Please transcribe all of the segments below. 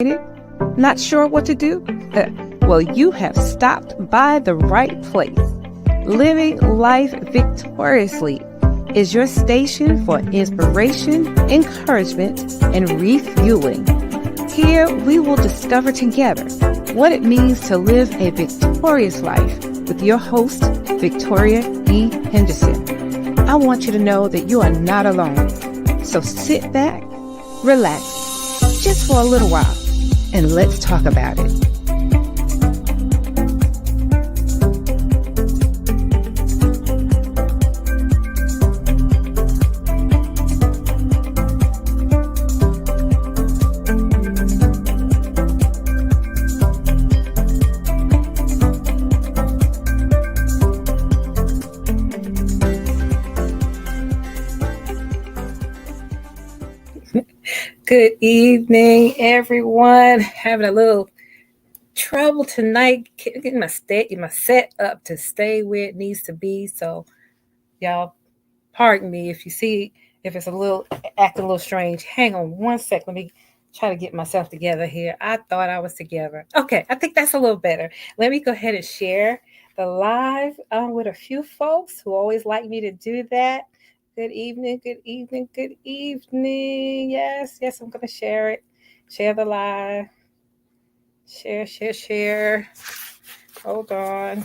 Not sure what to do? Well, you have stopped by the right place. Living Life Victoriously is your station for inspiration, encouragement, and refueling. Here we will discover together what it means to live a victorious life with your host, Victoria E. Henderson. I want you to know that you are not alone. So sit back, relax, just for a little while, and let's talk about it. Good evening, everyone. Having a little trouble tonight getting my set up to stay where it needs to be. So, y'all, pardon me if you see if it's acting a little strange. Hang on one sec. Let me try to get myself together here. I thought I was together. Okay, I think that's a little better. Let me go ahead and share the live with a few folks who always like me to do that. Good evening, good evening, good evening. Yes, I'm going to share it. Share the live. Share. Hold on.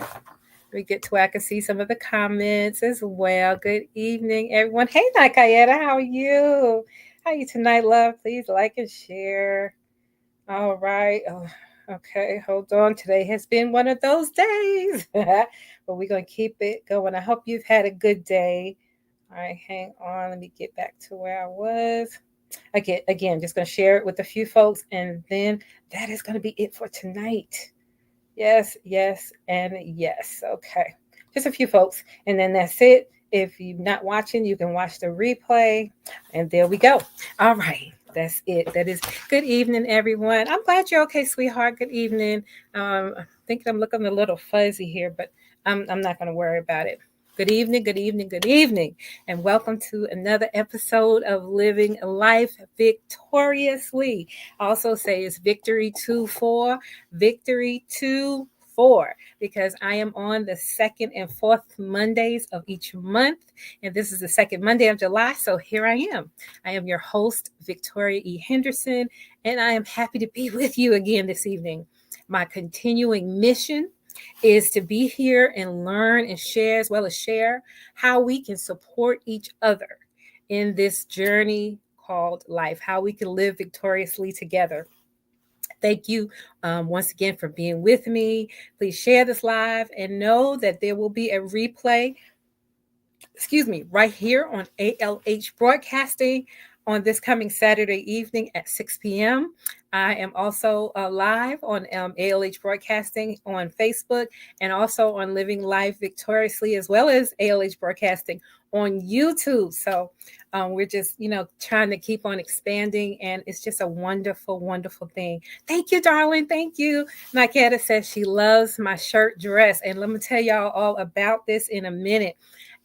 We get to where I can see some of the comments as well. Good evening, everyone. Hey, Nakayeta, how are you? How are you tonight, love? Please like and share. All right. Oh, okay, hold on. Today has been one of those days. But we're going to keep it going. I hope you've had a good day. All right, hang on. Let me get back to where I was. Again, just going to share it with a few folks, and then that is going to be it for tonight. Yes, and yes. Okay, just a few folks, and then that's it. If you're not watching, you can watch the replay, and there we go. All right, that's it. That is good evening, everyone. I'm glad you're okay, sweetheart. Good evening. I think I'm looking a little fuzzy here, but I'm not going to worry about it. Good evening, and welcome to another episode of Living Life Victoriously. I also say it's Victory 2-4, Victory 2-4, because I am on the second and fourth Mondays of each month, and this is the second Monday of July, so here I am. I am your host, Victoria E. Henderson, and I am happy to be with you again this evening. My continuing mission is to be here and learn and share, as well as share how we can support each other in this journey called life, how we can live victoriously together. Thank you once again for being with me. Please share this live and know that there will be a replay, right here on ALH Broadcasting on this coming Saturday evening at 6 p.m. I am also live on ALH Broadcasting on Facebook and also on Living Life Victoriously, as well as ALH Broadcasting on YouTube. So we're just, trying to keep on expanding, and it's just a wonderful, wonderful thing. Thank you, darling. Thank you. Naketa says she loves my shirt dress, and let me tell y'all all about this in a minute.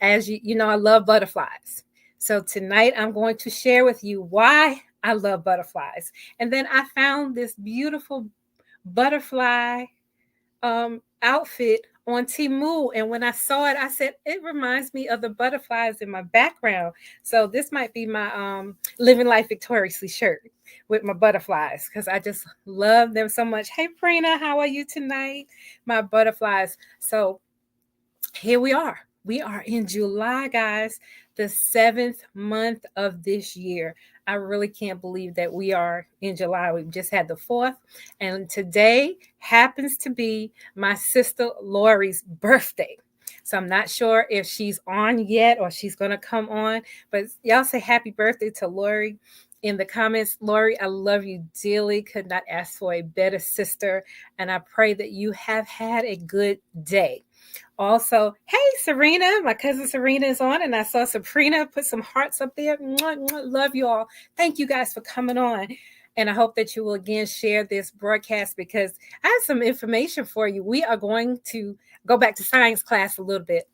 As you know, I love butterflies. So tonight I'm going to share with you why I love butterflies. And then I found this beautiful butterfly outfit on Temu. And when I saw it, I said, it reminds me of the butterflies in my background. So this might be my Living Life Victoriously shirt with my butterflies, because I just love them so much. Hey, Prina, how are you tonight? My butterflies. So here we are. We are in July, guys, the 7th month of this year. I really can't believe that we are in July. We've just had the 4th, and today happens to be my sister Lori's birthday. So I'm not sure if she's on yet or she's going to come on, but y'all say happy birthday to Lori in the comments. Lori, I love you dearly. Could not ask for a better sister, and I pray that you have had a good day. Also, hey, Serena, my cousin Serena is on, and I saw Sabrina put some hearts up there. Love you all. Thank you guys for coming on. And I hope that you will again share this broadcast, because I have some information for you. We are going to go back to science class a little bit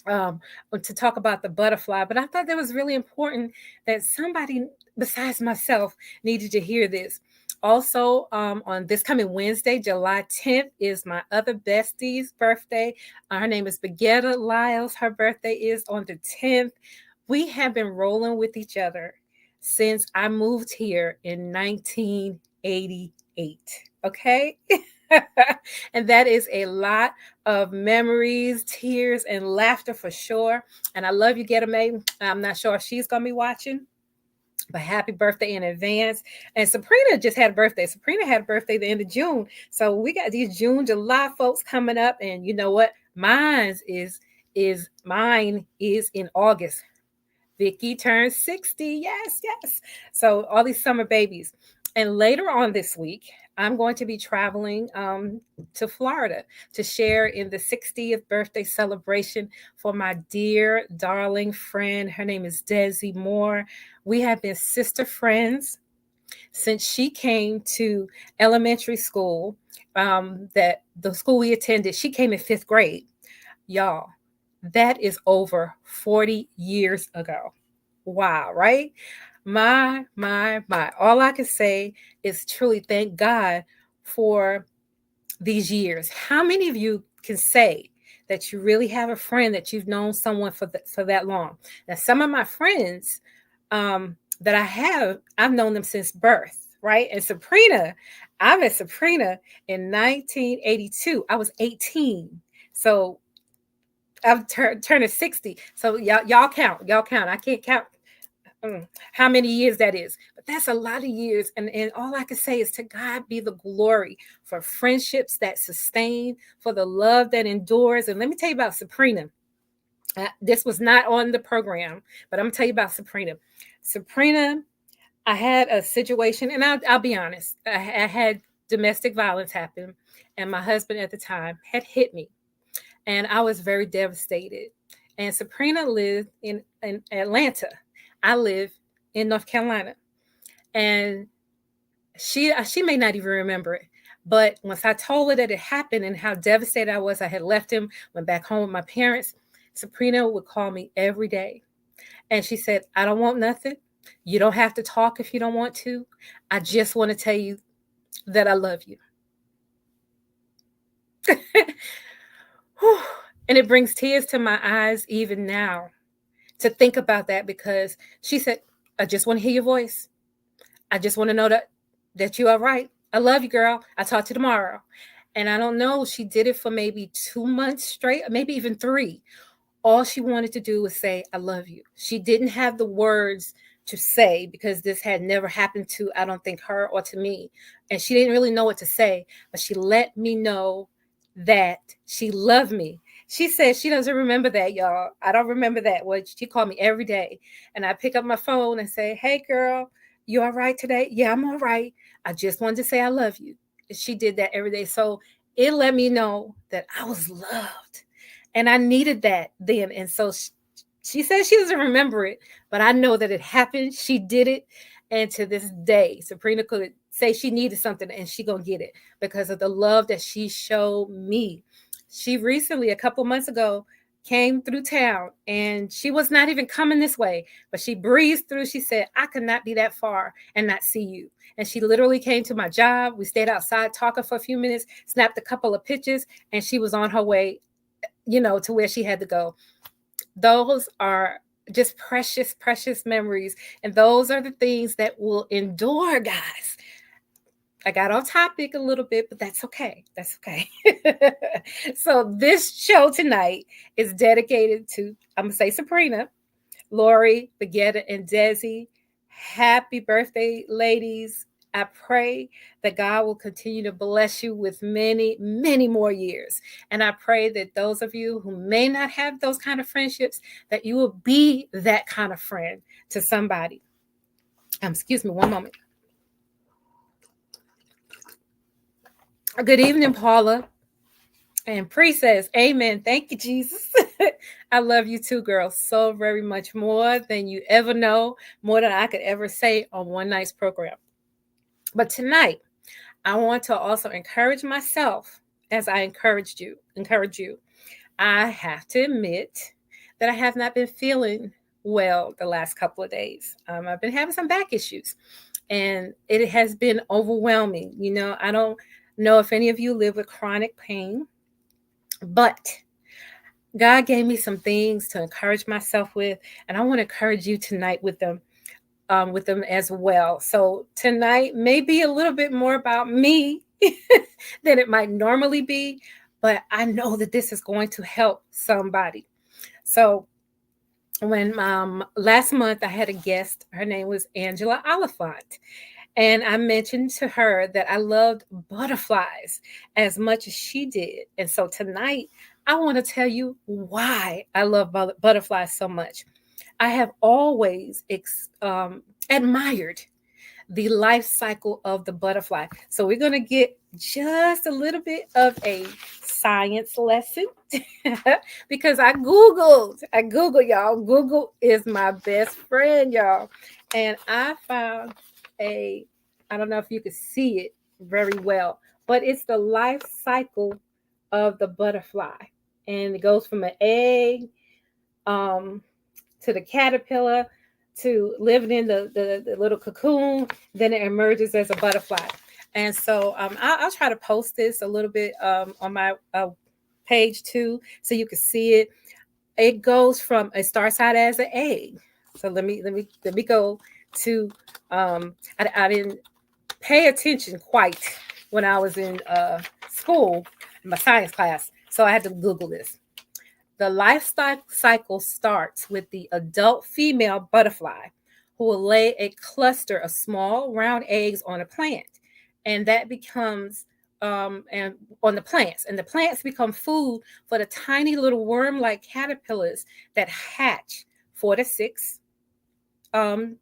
to talk about the butterfly. But I thought that was really important that somebody besides myself needed to hear this. Also, on this coming Wednesday, July 10th, is my other bestie's birthday. Her name is Begetta Lyles. Her birthday is on the 10th. We have been rolling with each other since I moved here in 1988. Okay. And that is a lot of memories, tears, and laughter for sure. And I love you, Getta May. I'm not sure if she's going to be watching, but happy birthday in advance. And Sabrina just had a birthday. Sabrina had a birthday the end of June. So we got these June, July folks coming up. And you know what? Mine is in August. Vicky turns 60. Yes, yes. So all these summer babies. And later on this week, I'm going to be traveling to Florida to share in the 60th birthday celebration for my dear, darling friend. Her name is Desi Moore. We have been sister friends since she came to elementary school. That the school we attended, she came in 5th grade. Y'all, that is over 40 years ago. Wow, right? My. All I can say is truly thank God for these years. How many of you can say that you really have a friend that you've known someone for that long? Now, some of my friends that I've known them since birth, right? And Sabrina, I met Sabrina in 1982. I was 18. So I'm turning 60. So y'all count. Y'all count. I can't count how many years that is, but that's a lot of years. And all I can say is to God be the glory for friendships that sustain, for the love that endures. And let me tell you about Sabrina. This was not on the program, but I'm gonna tell you about Sabrina. Sabrina, I had a situation, and I'll be honest, I had domestic violence happen, and my husband at the time had hit me, and I was very devastated. And Sabrina lived in Atlanta. I live in North Carolina. And she may not even remember it. But once I told her that it happened and how devastated I was, I had left him, went back home with my parents. Sabrina would call me every day. And she said, I don't want nothing. You don't have to talk if you don't want to. I just want to tell you that I love you. And it brings tears to my eyes even now to think about that, because she said, I just want to hear your voice. I just want to know that you are right. I love you, girl. I'll talk to you tomorrow. And I don't know, she did it for maybe 2 months straight, maybe even 3. All she wanted to do was say, I love you. She didn't have the words to say, because this had never happened to, I don't think, her or to me. And she didn't really know what to say, but she let me know that she loved me. She said she doesn't remember that, y'all. I don't remember that. Well, she called me every day, and I pick up my phone and say, hey, girl, you all right today? Yeah, I'm all right. I just wanted to say I love you. She did that every day. So it let me know that I was loved, and I needed that then. And so she says she doesn't remember it, but I know that it happened. She did it. And to this day, Sabrina could say she needed something and she gonna get it because of the love that she showed me. She recently, a couple months ago, came through town, and she was not even coming this way, but she breezed through. She said, I could not be that far and not see you. And she literally came to my job. We stayed outside talking for a few minutes, snapped a couple of pictures, and she was on her way, to where she had to go. Those are just precious, precious memories. And those are the things that will endure, guys. I got off topic a little bit, but that's okay. That's okay. So this show tonight is dedicated to, I'm going to say Sabrina, Lori, Begetta, and Desi. Happy birthday, ladies. I pray that God will continue to bless you with many, many more years. And I pray that those of you who may not have those kind of friendships, that you will be that kind of friend to somebody. Excuse me, one moment. Good evening, Paula. And Pre says, amen. Thank you, Jesus. I love you too, girl, so very much, more than you ever know, more than I could ever say on one night's program. But tonight, I want to also encourage myself as I encourage you. I have to admit that I have not been feeling well the last couple of days. I've been having some back issues. and it has been overwhelming. I don't know if any of you live with chronic pain, but God gave me some things to encourage myself with, and I want to encourage you tonight with them as well. So tonight may be a little bit more about me than it might normally be, but I know that this is going to help somebody. So when last month I had a guest, her name was Angela Oliphant. And I mentioned to her that I loved butterflies as much as she did. And so tonight, I want to tell you why I love butterflies so much. I have always admired the life cycle of the butterfly. So we're going to get just a little bit of a science lesson because I Googled, y'all. Google is my best friend, y'all. And I found I don't know if you can see it very well, but it's the life cycle of the butterfly. And it goes from an egg um, to the caterpillar to living in the little cocoon, then it emerges as a butterfly. And so I'll try to post this a little bit on my page too, so you can see it. It starts out as an egg. So let me go to I didn't pay attention quite when I was in school, in my science class, so I had to Google this. The life cycle starts with the adult female butterfly who will lay a cluster of small round eggs on a plant. And that becomes and on the plants. And the plants become food for the tiny little worm-like caterpillars that hatch 4 to 6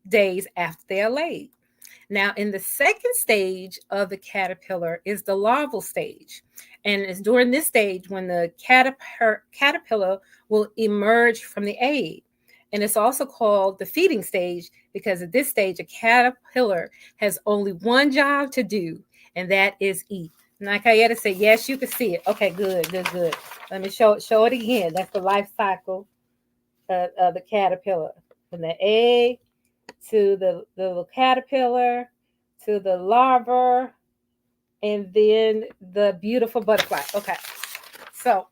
days after they are laid. Now, in the second stage of the caterpillar is the larval stage. And it's during this stage when the caterpillar will emerge from the egg. And it's also called the feeding stage because at this stage, a caterpillar has only one job to do, and that is eat. Nakayeta said, yes, you can see it. Okay, good. Let me show it again. That's the life cycle of the caterpillar. From the egg to the little caterpillar, to the larva, and then the beautiful butterfly. Okay, so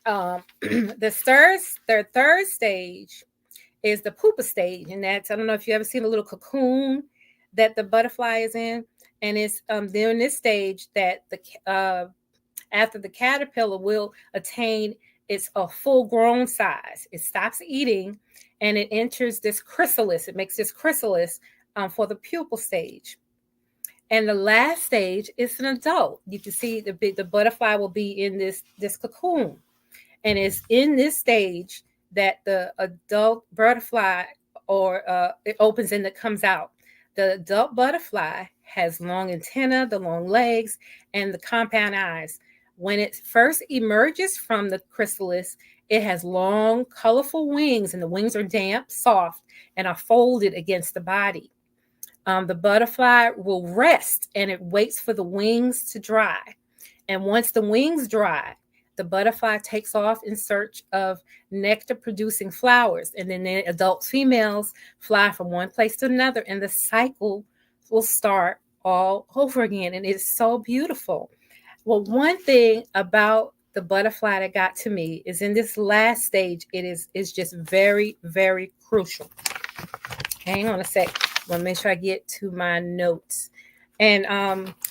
their third stage is the pupa stage, and that's, I don't know if you ever seen a little cocoon that the butterfly is in, and it's during this stage that after the caterpillar will attain its a full grown size. It stops eating and it enters this chrysalis. It makes this chrysalis for the pupal stage. And the last stage is an adult. You can see the butterfly will be in this cocoon. And it's in this stage that the adult butterfly it opens and it comes out. The adult butterfly has long antennae, the long legs, and the compound eyes. When it first emerges from the chrysalis, it has long, colorful wings, and the wings are damp, soft, and are folded against the body. The butterfly will rest and it waits for the wings to dry. And once the wings dry, the butterfly takes off in search of nectar-producing flowers. And then the adult females fly from one place to another, and the cycle will start all over again. And it's so beautiful. Well, one thing about the butterfly that got to me is in this last stage, it is just very, very crucial. Hang on a sec. I want to make sure I get to my notes. And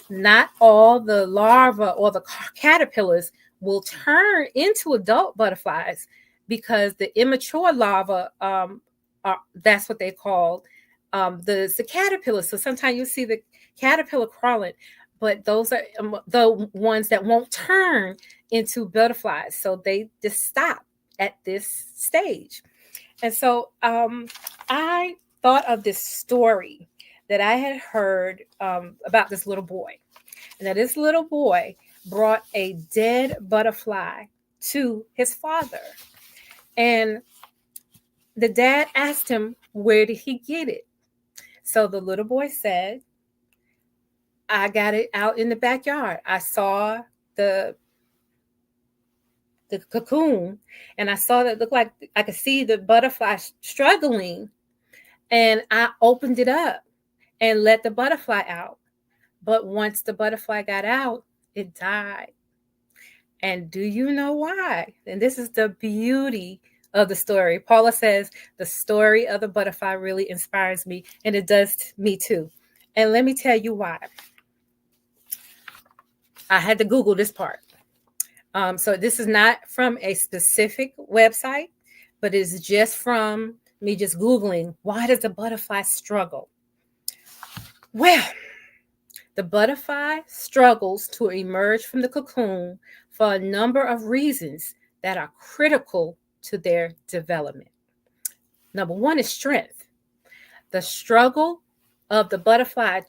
not all the larvae or the caterpillars will turn into adult butterflies because the immature larvae, that's what they call the caterpillars. So sometimes you see the caterpillar crawling, but those are the ones that won't turn into butterflies. So they just stop at this stage. And so I thought of this story that I had heard about this little boy. And that this little boy brought a dead butterfly to his father. And the dad asked him, where did he get it? So the little boy said, I got it out in the backyard. I saw the cocoon, and I saw that it looked like I could see the butterfly struggling, and I opened it up, and let the butterfly out. But once the butterfly got out, it died. And do you know why? And this is the beauty of the story. Paula says, the story of the butterfly really inspires me, and it does me too. And let me tell you why. I had to Google this part. So this is not from a specific website, but it's just from me just Googling, why does the butterfly struggle? Well, the butterfly struggles to emerge from the cocoon for a number of reasons that are critical to their development. Number one is strength. The struggle of the butterfly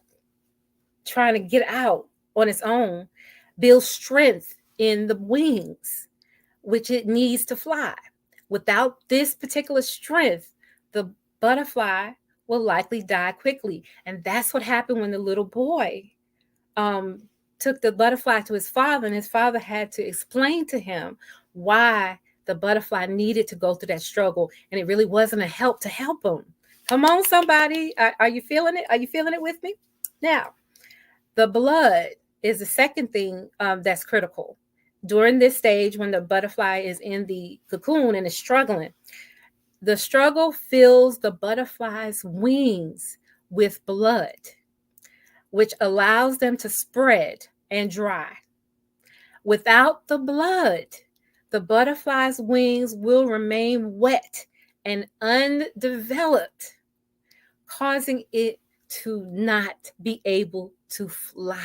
trying to get out on its own builds strength in the wings, which it needs to fly. Without this particular strength, the butterfly will likely die quickly. And that's what happened when the little boy took the butterfly to his father, and his father had to explain to him why the butterfly needed to go through that struggle. And it really wasn't a help to help him. Come on, somebody. Are you feeling it? Are you feeling it with me? Now, the blood is the second thing that's critical. During this stage, when the butterfly is in the cocoon and is struggling, the struggle fills the butterfly's wings with blood, which allows them to spread and dry. Without the blood, the butterfly's wings will remain wet and undeveloped, causing it to not be able to fly.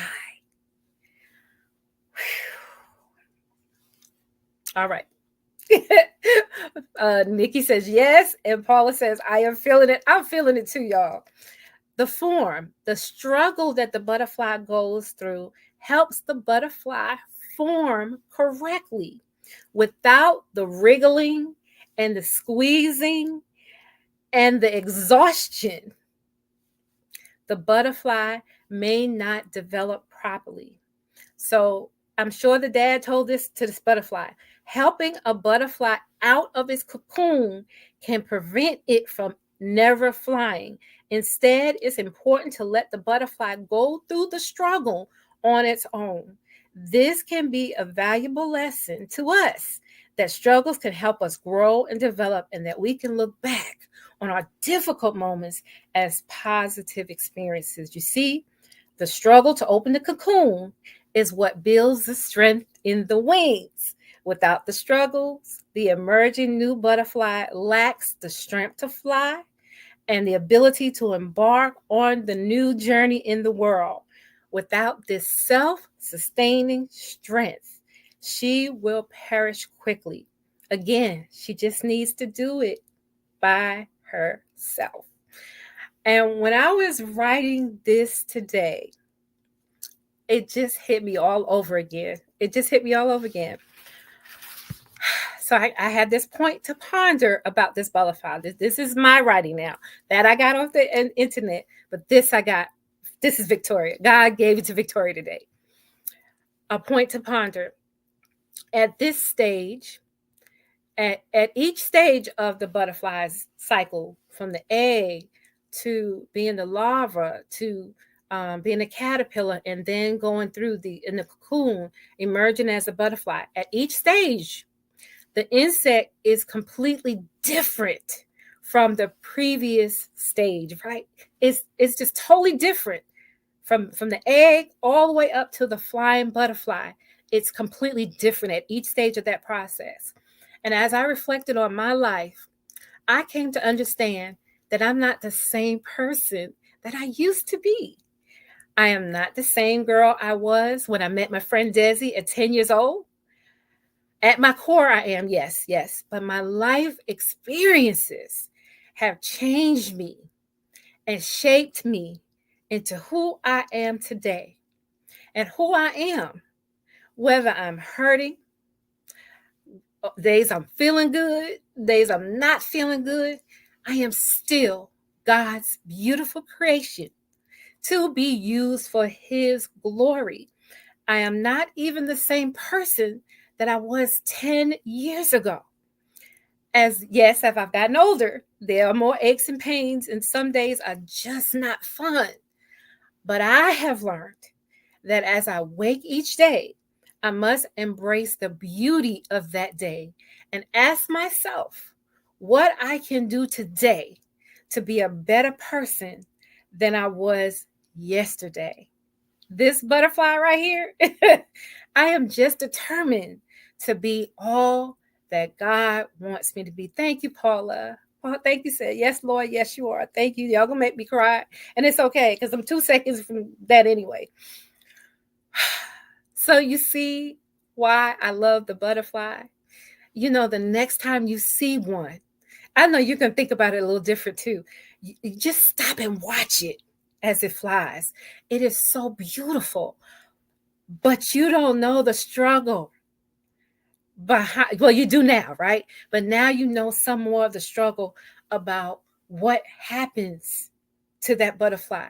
All right. Nikki says yes, and Paula says, I am feeling it. I'm feeling it too, y'all. The struggle that the butterfly goes through helps the butterfly form correctly. Without the wriggling and the squeezing and the exhaustion, the butterfly may not develop properly. So I'm sure the dad told this to this butterfly. Helping a butterfly out of its cocoon can prevent it from never flying. Instead, it's important to let the butterfly go through the struggle on its own. This can be a valuable lesson to us, that struggles can help us grow and develop, and that we can look back on our difficult moments as positive experiences. You see, the struggle to open the cocoon is what builds the strength in the wings. Without the struggles, the emerging new butterfly lacks the strength to fly and the ability to embark on the new journey in the world. Without this self-sustaining strength, she will perish quickly. Again, she just needs to do it by herself. And when I was writing this today, it just hit me all over again. So I had this point to ponder about this butterfly. This is my writing now. That I got off the internet, but this is Victoria. God gave it to Victoria today. A point to ponder. At this stage, at each stage of the butterfly's cycle, from the egg to being the larva to being a caterpillar, and then going through in the cocoon, emerging as a butterfly. At each stage, the insect is completely different from the previous stage, right? It's just totally different from the egg all the way up to the flying butterfly. It's completely different at each stage of that process. And as I reflected on my life, I came to understand that I'm not the same person that I used to be. I am not the same girl I was when I met my friend Desi at 10 years old. At my core, I am, yes. But my life experiences have changed me and shaped me into who I am today. And who I am, whether I'm hurting, days I'm feeling good, days I'm not feeling good, I am still God's beautiful creation to be used for His glory. I am not even the same person that I was 10 years ago. As I've gotten older, there are more aches and pains, and some days are just not fun. But I have learned that as I wake each day, I must embrace the beauty of that day and ask myself what I can do today to be a better person than I was yesterday. This butterfly right here, I am just determined to be all that God wants me to be. Thank you, Paula. Thank you, said. Yes, Lord. Yes, you are. Thank you. Y'all gonna make me cry. And it's okay because I'm 2 seconds from that anyway. So you see why I love the butterfly? You know, the next time you see one, I know you can think about it a little different too. You just stop and watch it as it flies. It is so beautiful, but you don't know the struggle behind. Well, you do now, right? But now you know some more of the struggle about what happens to that butterfly.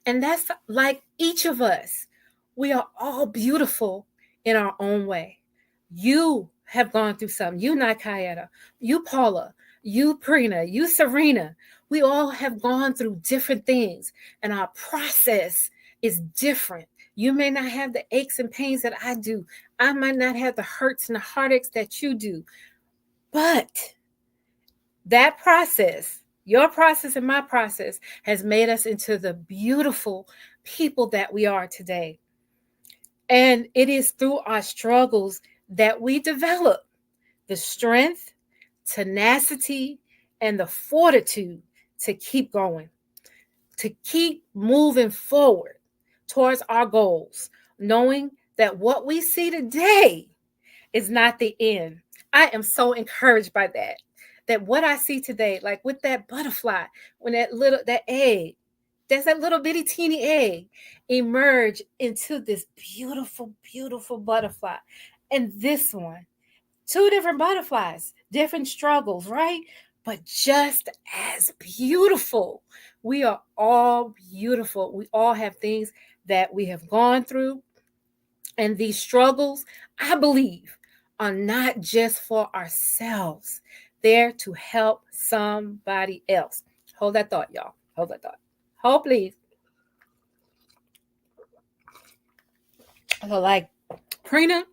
And that's like each of us. We are all beautiful in our own way. You have gone through something. You, Nakayeta, you, Paula, you, Prina, you, Serena. We all have gone through different things, and our process is different. You may not have the aches and pains that I do. I might not have the hurts and the heartaches that you do. But that process, your process and my process, has made us into the beautiful people that we are today. And it is through our struggles that we develop the strength, tenacity, and the fortitude to keep going, to keep moving forward towards our goals, knowing that what we see today is not the end. I am so encouraged by that. That what I see today, like with that butterfly, when that egg, there's that little bitty teeny egg emerge into this beautiful, beautiful butterfly. And this one, two different butterflies, different struggles, right? But just as beautiful. We are all beautiful. We all have things that we have gone through. And these struggles, I believe, are not just for ourselves. They're to help somebody else. Hold that thought, y'all. Hold that thought. Hold, please. So, like Prina,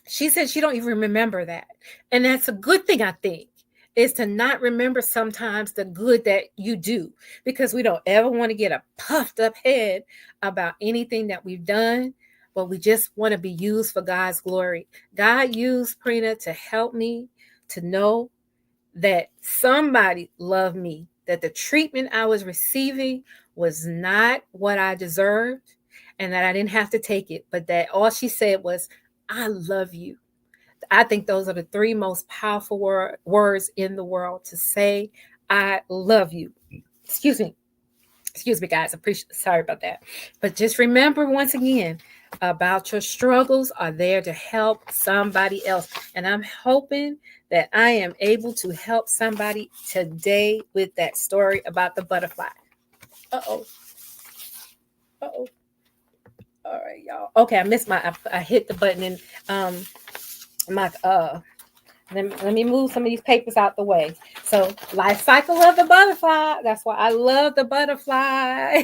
she said she don't even remember that. And that's a good thing, I think, is to not remember sometimes the good that you do, because we don't ever want to get a puffed up head about anything that we've done, but we just want to be used for God's glory. God used Prina to help me to know that somebody loved me, that the treatment I was receiving was not what I deserved, and that I didn't have to take it, but that all she said was, I love you. I think those are the three most powerful words in the world to say, I love you. Excuse me. Excuse me, guys. Sorry about that. But just remember once again about your struggles are there to help somebody else. And I'm hoping that I am able to help somebody today with that story about the butterfly. Uh-oh. Uh-oh. All right, y'all. Okay, I hit the button and my let me move some of these papers out the way. So, life cycle of the butterfly. That's why I love the butterfly.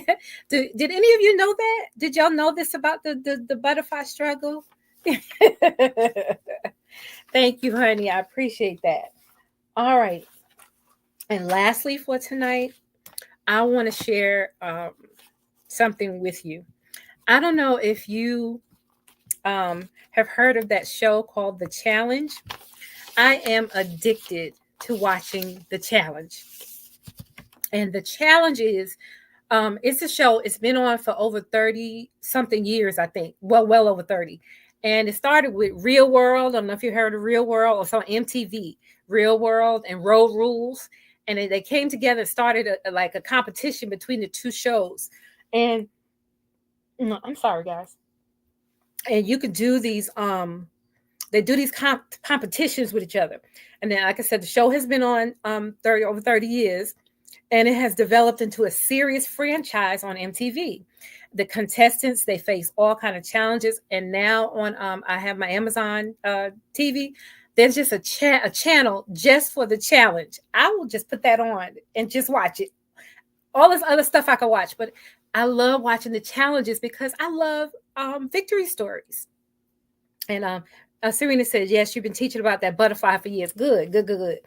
Did any of you know that? Did y'all know this about the butterfly struggle? Thank you, honey. I appreciate that. All right. And lastly, for tonight, I want to share something with you. I don't know if you have heard of that show called The Challenge. I am addicted to watching The Challenge. And The Challenge is, it's a show, it's been on for over 30 something years, I think. Well over 30. And it started with Real World. I don't know if you heard of Real World, or on MTV, Real World and Road Rules. And they came together and started a competition between the two shows. And I'm sorry, guys. And you could do these they do these competitions with each other. And then, like I said, the show has been on over 30 years, and it has developed into a serious franchise on MTV. The contestants, they face all kind of challenges. And now on I have my Amazon TV. There's just a channel just for The Challenge. I will just put that on and just watch it. All this other stuff I can watch, but I love watching the challenges because I love victory stories. And Serena says, yes, you've been teaching about that butterfly for years. Good, good, good, good.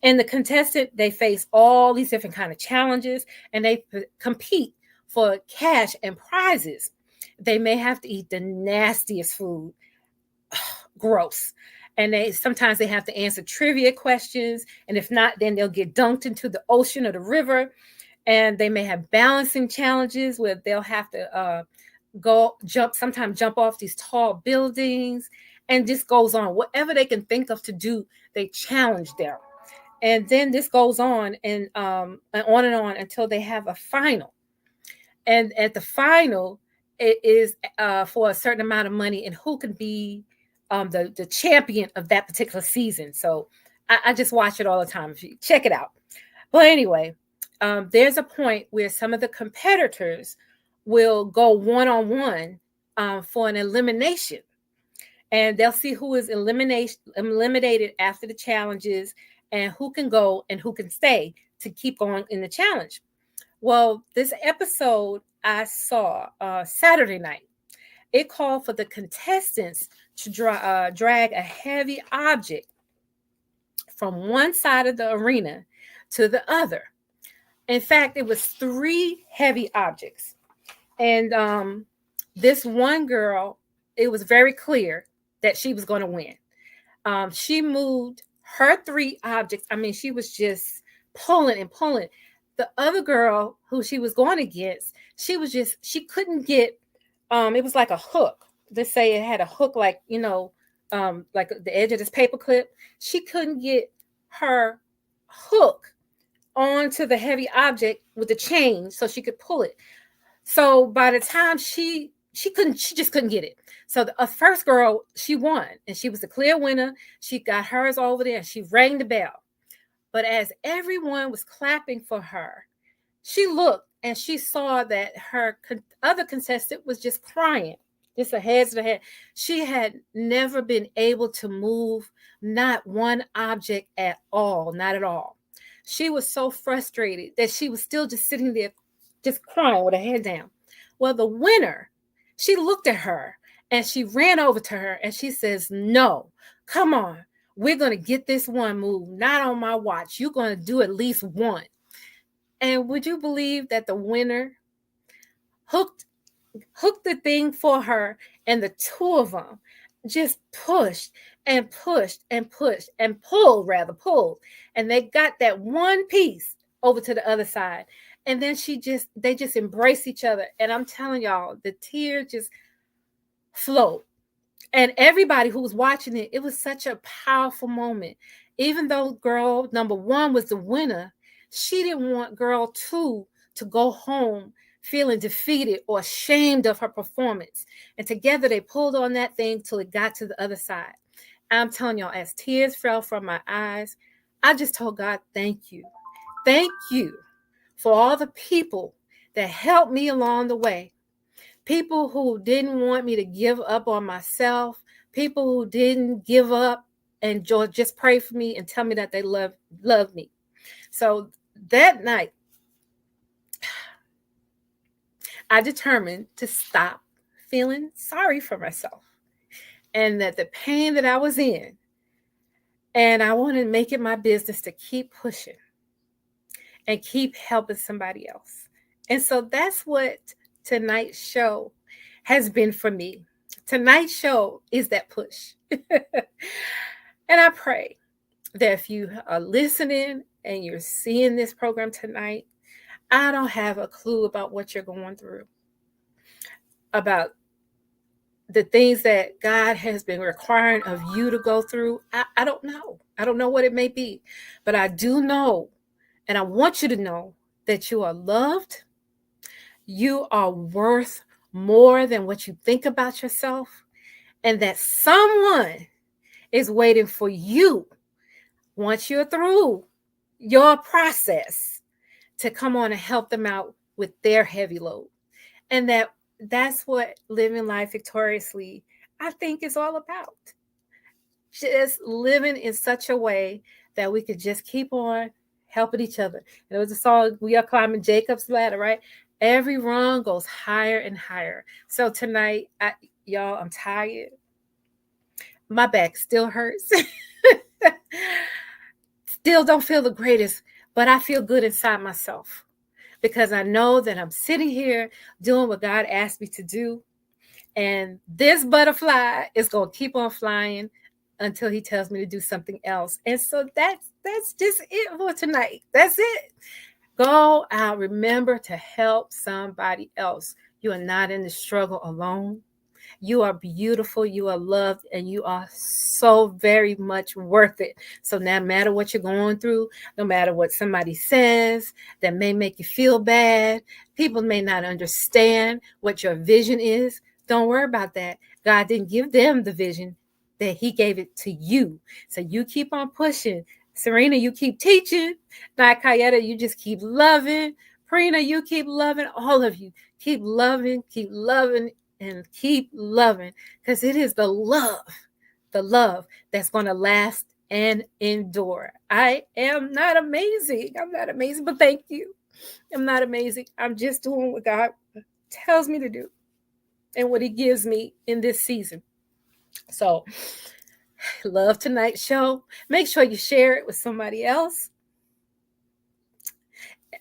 And the contestant, they face all these different kind of challenges, and they compete for cash and prizes. They may have to eat the nastiest food. Gross. And they sometimes they have to answer trivia questions, and if not, then they'll get dunked into the ocean or the river. And they may have balancing challenges where they'll have to sometimes jump off these tall buildings, and this goes on. Whatever they can think of to do, they challenge them. And then this goes on and on until they have a final. And at the final, it is for a certain amount of money, and who can be the champion of that particular season. So I just watch it all the time. If you check it out. But anyway, there's a point where some of the competitors will go one-on-one for an elimination, and they'll see who is eliminated after the challenges, and who can go and who can stay to keep going in the challenge. Well, this episode I saw Saturday night. It called for the contestants to drag a heavy object from one side of the arena to the other. In fact, it was 3 heavy objects. And this one girl, it was very clear that she was going to win. She moved her 3 objects. I mean, she was just pulling and pulling. The other girl who she was going against, she couldn't get, it was like a hook. Let's say it had a hook, like, like the edge of this paper clip. She couldn't get her hook onto the heavy object with the chain so she could pull it. So by the time she just couldn't get it. So the first girl, she won, and she was the clear winner. She got hers over there, and she rang the bell. But as everyone was clapping for her, she looked and she saw that her other contestant was just crying, just a head to the head. She had never been able to move not one object at all, not at all. She was so frustrated that she was still just sitting there, just crying with her head down. Well, the winner, she looked at her and she ran over to her and she says, "No, come on. We're going to get this one move, not on my watch. You're going to do at least one." And would you believe that the winner hooked the thing for her, and the 2 of them just pushed and pushed and pushed and pulled, and they got that one piece over to the other side. And then they just embraced each other. And I'm telling y'all, the tears just flowed. And everybody who was watching it, it was such a powerful moment. Even though girl number 1 was the winner, she didn't want girl 2 to go home feeling defeated or ashamed of her performance. And together they pulled on that thing till it got to the other side. I'm telling y'all, as tears fell from my eyes, I just told God, thank you. Thank you for all the people that helped me along the way. People who didn't want me to give up on myself. People who didn't give up and just pray for me and tell me that they love me. So that night, I determined to stop feeling sorry for myself, and that the pain that I was in, and I wanted to make it my business to keep pushing and keep helping somebody else. And so that's what tonight's show has been for me. Tonight's show is that push. And I pray that if you are listening and you're seeing this program tonight, I don't have a clue about what you're going through, about the things that God has been requiring of you to go through. I don't know. I don't know what it may be, but I do know, and I want you to know, that you are loved. You are worth more than what you think about yourself, and that someone is waiting for you once you're through your process to come on and help them out with their heavy load. And that's what living life victoriously, I think, is all about. Just living in such a way that we could just keep on helping each other. There was a song, "We Are Climbing Jacob's Ladder," right? Every rung goes higher and higher. So tonight, y'all, I'm tired. My back still hurts. Still don't feel the greatest, but I feel good inside myself because I know that I'm sitting here doing what God asked me to do. And this butterfly is going to keep on flying until he tells me to do something else. And so that's just it for tonight. That's it. Go out. Remember to help somebody else. You are not in the struggle alone. You are beautiful, you are loved, and you are so very much worth it. So no matter what you're going through, no matter what somebody says that may make you feel bad, people may not understand what your vision is. Don't worry about that. God didn't give them the vision, that he gave it to you. So you keep on pushing. Serena, you keep teaching. Nakayeta, you just keep loving. Prina, you keep loving. All of you keep loving, and keep loving, because it is the love that's going to last and endure. I am not amazing. I'm not amazing, but thank you. I'm not amazing. I'm just doing what God tells me to do and what he gives me in this season. So, love tonight's show. Make sure you share it with somebody else.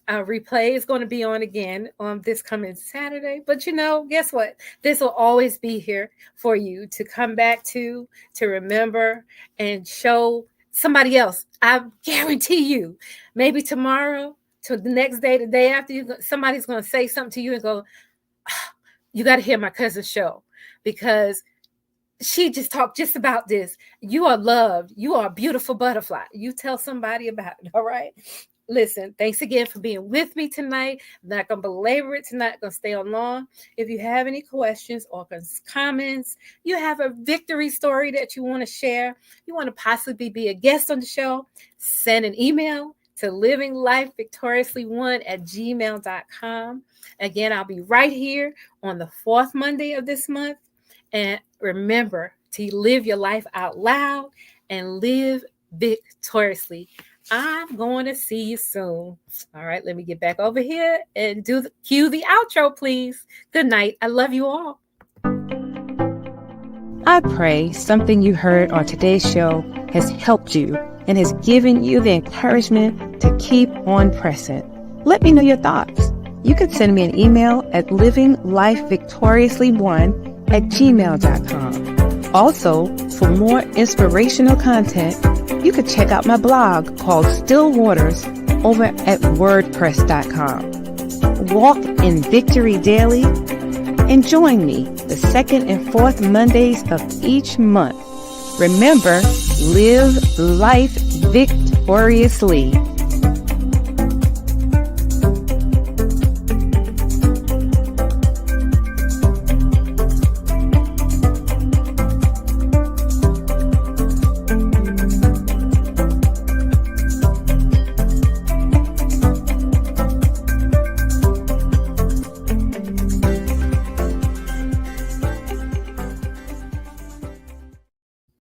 Replay is going to be on again on this coming Saturday. But guess what? This will always be here for you to come back to remember and show somebody else. I guarantee you, maybe tomorrow, to the next day, the day after, somebody's going to say something to you and go, you got to hear my cousin's show, because she just talked just about this. You are loved. You are a beautiful butterfly. You tell somebody about it. All right. Listen, thanks again for being with me tonight. I'm not going to belabor it tonight. Going to stay on long. If you have any questions or comments, you have a victory story that you want to share, you want to possibly be a guest on the show, send an email to livinglifevictoriously1@gmail.com. Again, I'll be right here on the 4th Monday of this month. And remember to live your life out loud and live victoriously. I'm going to see you soon. All right, let me get back over here and cue the outro, please. Good night. I love you all. I pray something you heard on today's show has helped you and has given you the encouragement to keep on pressing. Let me know your thoughts. You can send me an email at livinglifevictoriously1@gmail.com. Also, for more inspirational content, you can check out my blog called Still Waters over at wordpress.com. Walk in victory daily and join me the 2nd and 4th Mondays of each month. Remember, live life victoriously.